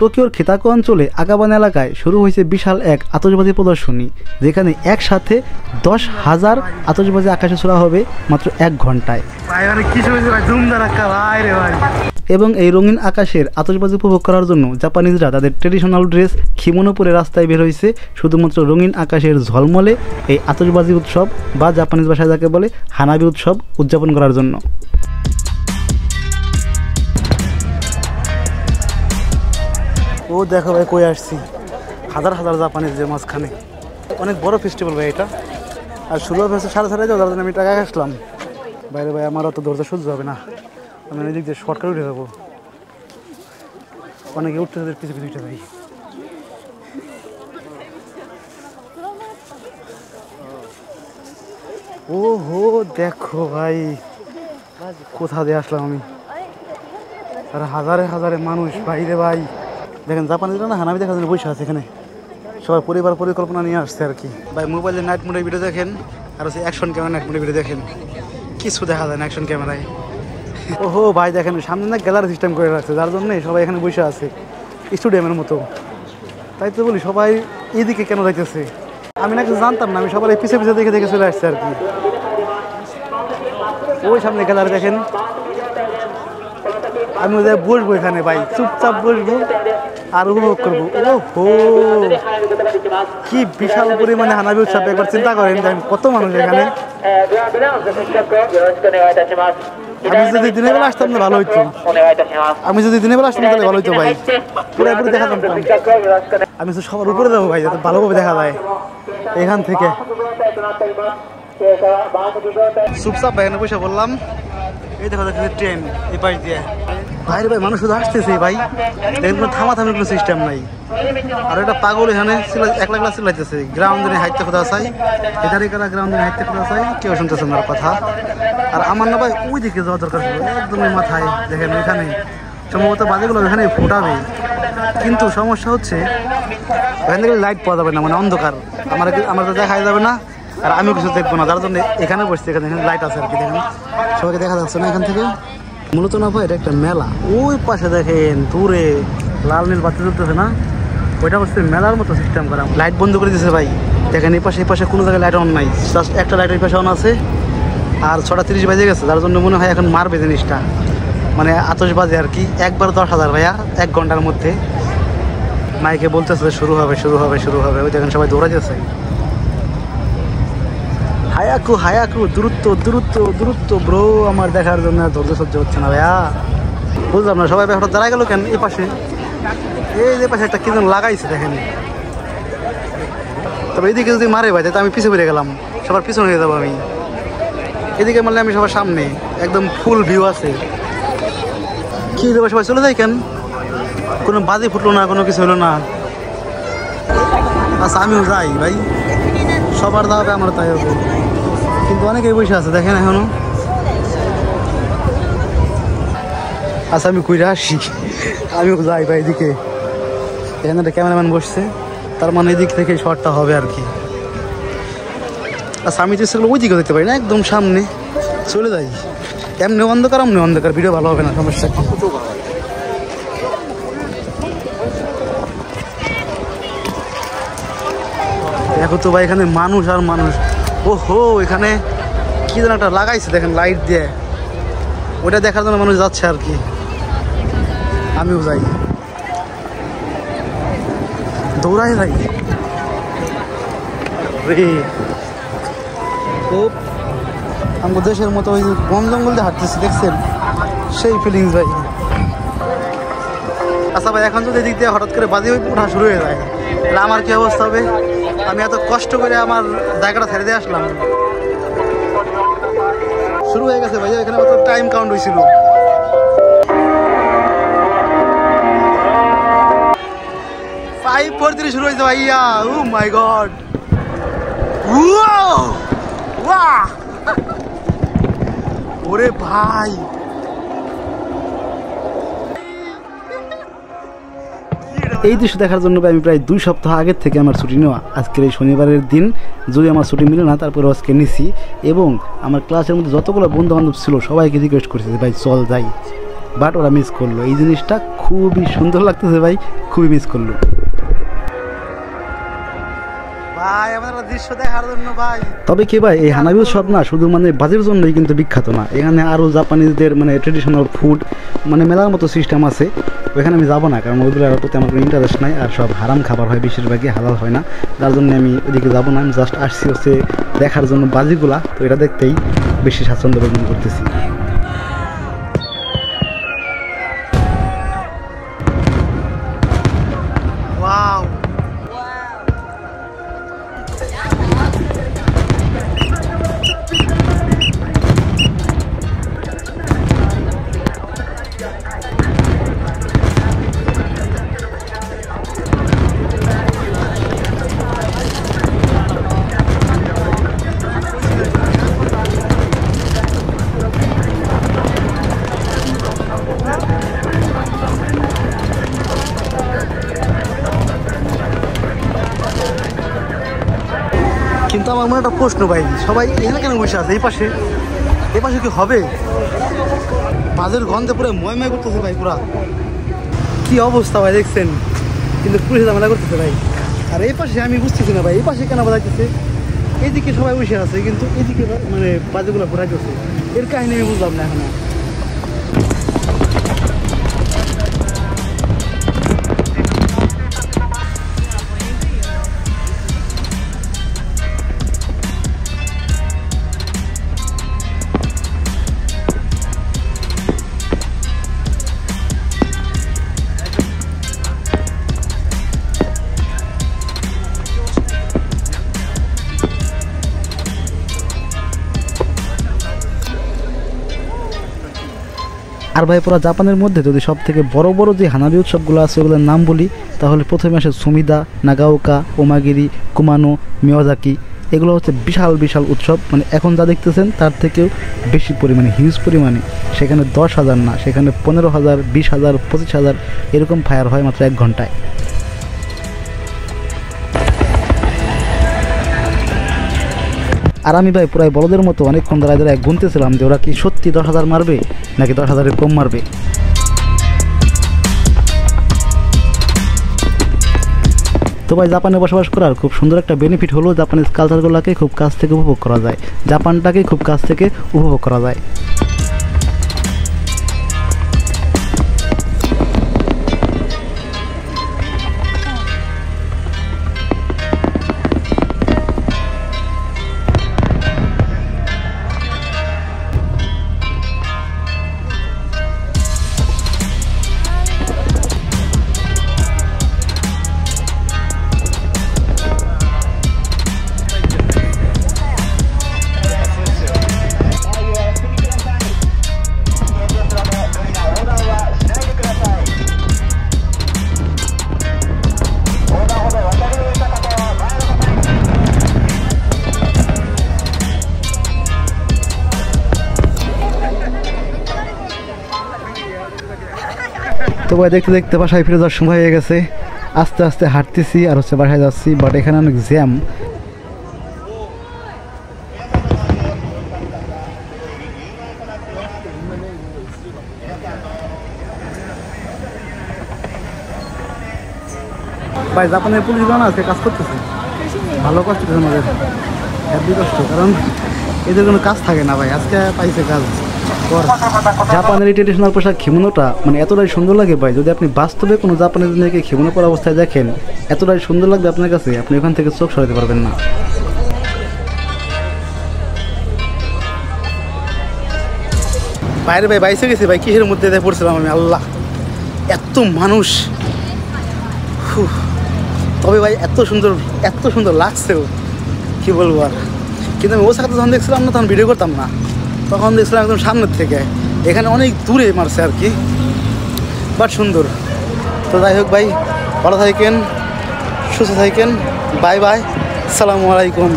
টোকিওর খিতাকো অঞ্চলে আকাবান এলাকায় শুরু হয়েছে বিশাল এক আতশবাজি প্রদর্শনী, যেখানে একসাথে 10,000 আতশবাজি আকাশে ছোড়া হবে মাত্র 1 ঘন্টায়। এবং এই রঙিন আকাশের আতশবাজি উপভোগ করার জন্য জাপানিজরা তাদের ট্রেডিশনাল ড্রেস কিমোনো পরে রাস্তায় বের হয়েছে শুধুমাত্র রঙিন আকাশের ঝলমলে এই আতশবাজি উৎসব বা জাপানিজ ভাষায় যাকে বলে হানাবি উৎসব উদযাপন করার জন্য। ও দেখো ভাই কই আসছি, হাজার হাজার জাপানিজদের মাঝখানে। অনেক বড় ফেস্টিভ্যাল ভাই এটা, আর শুরু হয়েছে 6:30 যাওয়ার জন্য আমি টাকা আসলাম বাইরে। ভাই আমার অত ধৈর্য সহ্য হবে না, আমি এদিক দিয়ে শর্টকাট উঠে যাবো। অনেকে উঠতে তাদের পিছু পিছু উঠে ভাই। ও হো দেখো ভাই কোথা দিয়ে আসলাম আমি, আর হাজারে হাজারে মানুষ বাইরে ভাই। দেখেন জাপানিজরা না হানাবি দেখার জন্য বসে আছে এখানে, সবাই পরিবার পরিকল্পনা নিয়ে আসছে আর কি। ভাই মোবাইলে নাইট মোডের ভিডিও দেখেন আর হচ্ছে অ্যাকশন ক্যামেরা নাইট মোডের ভিডিও দেখেন, কিছু দেখা যায় না অ্যাকশন ক্যামেরায়। ওহো ভাই দেখেন সামনে না গ্যালারি সিস্টেম করে রাখছে, যার জন্য সবাই এখানে বসে আছে স্টুডিয়ামের মতো। তাই তো বলি সবাই এইদিকে কেন যাইতেছে, আমি না কিছু জানতাম না, আমি সবাই পিছিয়ে পিছিয়ে দেখে দেখে চলে আসছে আর কি। ওই সামনে গ্যালারি দেখেন, আমি ওদের বসবো এখানে ভাই, চুপচাপ বসবো আর উপভোগ করবো। ও হো কি বিশাল পরিমাণে হানাবি উৎসব, একবার চিন্তা করেন কত মানুষ এখানে। আমি যদি দিনের বেলা আসতাম না ভালো হইতো, আমি যদি দিনের বেলা আসতাম তাহলে ভালো হইতো ভাই, পুরোপুরি দেখা যেতাম। আমি তো সবার উপরে যাবো ভাই, যাতে ভালোভাবে দেখা যায় এখান থেকে। চুপচাপ ভাই এখানে বসে বললাম, এই দেখা যাচ্ছে ট্রেন এই পাশ দিয়ে বাইরে ভাই মানুষ শুধু আসতেছে ভাই, দেখেন কোনো থামাথামির কোনো সিস্টেম নাই। আর একটা পাগল এখানে একলা একলা চিল্লাইতেছে, গ্রাউন্ডে হাইতে কোথাও চাই, এধারে কারা গ্রাউন্ডে হাইতে কোথাও চাই, কেউ শুনতেছে না কথা। আর আমার না ভাই ওই দিকে যাওয়া দরকার ছিল, একদমই মাথায় দেখেন এখানে সম্ভবত বাজেগুলো এখানে ফুটাবে, কিন্তু সমস্যা হচ্ছে এখান থেকে লাইট পাওয়া যাবে না, মানে অন্ধকার, আমার তো দেখাই যাবে না আর আমিও কিছু দেখবো না, যার জন্য এখানে বসছি। এখানে লাইট আছে আর কি, দেখেন সবাইকে দেখা যাচ্ছে না এখান থেকে। মূলত না ভাই এটা একটা মেলা, ওই পাশে দেখেন দূরে লাল নীল বাতি জ্বলতেছে না, ওইটা হচ্ছে মেলার মতো সিস্টেম করা। লাইট বন্ধ করে দিয়েছে ভাই, দেখেন এই পাশে কোনো জায়গায় লাইট অন নাই, জাস্ট একটা লাইট ওই পাশে অন আছে। আর 6:30 বাজে গেছে, যার জন্য মনে হয় এখন মারবে জিনিসটা, মানে আতশবাজি আর কি। একবার 10,000 ভাইয়া 1 ঘন্টার মধ্যে মাইকে বলতেছে শুরু হবে শুরু হবে শুরু হবে। ওই দেখেন সবাই দৌড়াইতেছে, হায়াকু হায়াকু দূরত্ব দূরত্ব দূরত্ব ব্রো। আমার দেখার জন্য ধৈর্য সহ্য হচ্ছে না ভাইয়া, বুঝলাম না সবাই হঠাৎ দাঁড়ায় গেল কেন। এই পাশে এই যে পাশে একটা কি যেন লাগাইছে দেখেন, তবে এদিকে যদি মারে ভাই তো আমি পিছিয়ে পড়ে গেলাম, সবার পিছনে হয়ে যাবো আমি। এদিকে মারলে আমি সবার সামনে, একদম ফুল ভিউ আছে। কি দেবো সবাই চলে যায় কেন, কোনো বাজি ফুটলো না, কোনো কিছু হলো না। আচ্ছা আমিও যাই ভাই, সবার দাওয়াবে আমার তাই হবে, কিন্তু অনেকেই বসে আছে দেখেন এখনো। আচ্ছা আমি কইরা আসি, আমিও যাই ভাই এদিকে। এখানে একটা ক্যামেরাম্যান বসছে, তার মানে এদিক থেকে শর্টটা হবে আর কি। আচ্ছা আমি চেষ্টা করলে ওই দিকে দেখতে পারি না, একদম সামনে চলে যাই। এমনি অন্ধকার ভিডিও ভালো হবে না, সমস্যা কি। দেখো তো ভাই এখানে মানুষ আর মানুষ। ও হো এখানে কি যেন একটা লাগাইছে দেখেন লাইট দিয়ে, ওটা দেখার জন্য মানুষ যাচ্ছে আর কি। আমিও যাই, দৌড়াই যাই রে। ও আমাদের দেশের মতো ওই বন জঙ্গল দিয়ে হাঁটতেছি দেখছেন, সেই ফিলিংস ভাই। আচ্ছা ভাই এখন যদি এদিক দিয়ে হঠাৎ করে বাজি ওঠা শুরু হয়ে যায় তাহলে আমার কি অবস্থা হবে। আমি এত কষ্ট করে আমার জায়গাটা ছেড়ে দিয়ে আসলাম, শুরু হয়ে গেছে ভাই। এখানে কত টাইম কাউন্ট হয়েছিল, 5:43 শুরু হয়েছে ভাইয়া। ও মাই গড, ওরে ভাই এই দৃশ্য দেখার জন্য আমি প্রায় 2 সপ্তাহ আগের থেকে আমার ছুটি নেওয়া। আজকের এই শনিবারের দিন যদি আমার ছুটি মিলে না, তারপরে আজকে নিছি। এবং আমার ক্লাসের মধ্যে যতগুলো বন্ধু বান্ধব ছিল সবাইকে রিকোয়েস্ট করেছে ভাই চল যাই, বাট ওরা মিস করলো। এই জিনিসটা খুবই সুন্দর লাগতেছে ভাই, খুবই মিস করলো ভাই আমাদের দৃশ্য দেখার জন্য ভাই। তবে কি ভাই, এই হানাবি উৎসব না শুধু মানে বাজের জন্যই কিন্তু বিখ্যাত না, এখানে আরও জাপানিজদের মানে ট্রেডিশনাল ফুড মানে মেলার মতো সিস্টেম আছে। ওইখানে আমি যাবো না, কারণ ওইগুলোর প্রতি আমার কোনো ইন্টারেস্ট নাই, আর সব হারাম খাবার হয় বেশিরভাগই, হালাল হয় না, যার জন্য আমি ওইদিকে যাবো না। আমি জাস্ট আসছি হচ্ছে দেখার জন্য বাজিগুলা, তো এটা দেখতেই বেশি স্বাচ্ছন্দ্য বোধ করতেছি। কিন্তু আমার মনে একটা প্রশ্ন ভাই, সবাই এখানে কেন বসে আছে? এই পাশে কি হবে? বাজের গন্ধে পুরো ময়ময় করতেছে ভাই, পুরা কি অবস্থা ভাই দেখছেন, কিন্তু পুলিশে ঝামেলা করতেছে ভাই। আর এই পাশে আমি বুঝতেছি না ভাই, এই পাশে কেন বাজাইতেছে? এইদিকে সবাই বসে আছে, কিন্তু এইদিকে মানে বাজেগুলো ঘোরাইতেছে, এর কাহিনী আমি বুঝলাম না এখনো। আর ভাই পুরো জাপানের মধ্যে যদি সব থেকে বড় বড় যে হানাবি উৎসবগুলো আছে ওগুলোর নাম বলি, তাহলে প্রথমে আসে সুমিদা, নাগাওকা, ওমাগিরি, কুমানো, মিয়াজাকি। এগুলো হচ্ছে বিশাল বিশাল উৎসব, মানে এখন যা দেখতেছেন তার থেকেও বেশি পরিমাণে, হিউজ পরিমাণে। সেখানে 10,000 না, সেখানে 15,000, 20,000, 25,000 এরকম ফায়ার হয় মাত্র 1 ঘন্টায়। আর আমি ভাই পুরাই বড়দের মতো অনেকক্ষণ দাঁড়ায় গুনতেছিলাম যে ওরা কি সত্যি 10,000 মারবে নাকি 10,000-এর কম মারবে। তো ভাই জাপানে বসবাস করার খুব সুন্দর একটা বেনিফিট হলো জাপানিজ কালচারগুলোকে খুব কাছ থেকে উপভোগ করা যায়, জাপানটাকে খুব কাছ থেকে উপভোগ করা যায়। তো ভাই দেখতে দেখতে বাসায় ফিরে যাওয়ার সময় হয়ে গেছে, আস্তে আস্তে হাঁটতেছি আর হচ্ছে বাসায় যাচ্ছি, বাট এখানে অনেক জ্যাম। ভাই জাপানের পুলিশগুলো না আজকে কাজ করতেছে, ভালো কাজ করতেছে আমাদের, হ্যাপি কষ্ট, কারণ এদের কোনো কাজ থাকে না ভাই, আজকে পাইছে কাজ। জাপানের এই ট্রেডিশনাল পোশাক খিমোনোটা মানে এতটাই সুন্দর লাগে ভাই, যদি আপনি বাস্তবে কোনো জাপানিজ মেয়েকে খিমোনো পরা অবস্থায় দেখেন, এতটাই সুন্দর লাগবে আপনার কাছে, আপনি ওখান থেকে চোখ সরাতে পারবেন না। বাইরে ভাই বাইসে গেছি ভাই, কিসের মধ্যে পড়ছিলাম আমি, আল্লাহ এত মানুষ, তবে ভাই এত সুন্দর লাগছেও কি বলবো আর। কিন্তু আমি ওসাকাতে যখন দেখছিলাম না তখন ভিডিও করতাম না, তখন দেখছিলাম একদম সামনের থেকে, এখানে অনেক দূরে মারছে আর কি, বাট সুন্দর। তো যাই হোক ভাই, ভালো থাকেন, সুস্থ থাকেন, বাই বাই, আসসালামু আলাইকুম।